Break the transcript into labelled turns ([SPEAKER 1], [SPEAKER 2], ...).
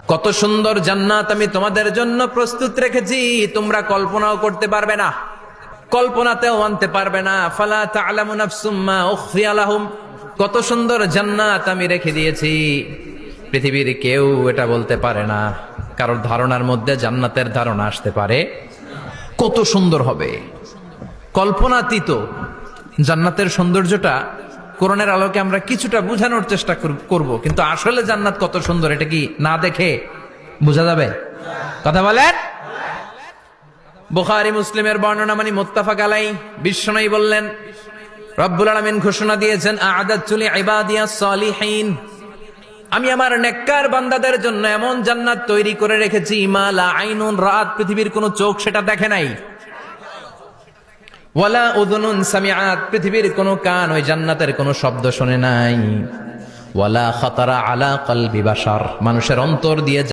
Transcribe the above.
[SPEAKER 1] কত সুন্দর জান্নাত আমি তোমাদের জন্য প্রস্তুত রেখেছি, তোমরা কল্পনাও করতে পারবে না, কল্পনাতেও আনতে পারবে না। ফালা তা'লামু নাফসুম মা উখফিয়া লাহুম, কত সুন্দর জান্নাত আমি রেখে দিয়েছি, পৃথিবীর কেউ এটা বলতে পারে না। কারোর ধারণার মধ্যে জান্নাতের ধারণা আসতে পারে কত সুন্দর হবে, কল্পনাতীত জান্নাতের সৌন্দর্যটা কোরআনের আলোকে আমরা কিছুটা বোঝানোর চেষ্টা করব, কিন্তু আসলে জান্নাত কত সুন্দর এটা কি না দেখে বোঝা যাবে? কথা বলেন। বুখারী মুসলিমের বর্ণনা মানে মুত্তাফাক আলাই। বিশ্বনবী বললেন, রব্বুল আলামিন ঘোষণা দিয়েছেন, আ'আদাতু লিইবাদিয়াস সালিহিন, আমি আমার নেককার বান্দাদের জন্য এমন জান্নাত তৈরি করে রেখেছি, মা লা আইনুন রাত, পৃথিবীর কোনো চোখ সেটা দেখে নাই, ওয়ালা উযুনুন সামিআত, পৃথিবীর কোনো কান ওই জান্নাতের কোনো শব্দ শুনে নাই, ওয়ালা খাতারা আলা কলবি বাশার, মানুষের অন্তর দিয়ে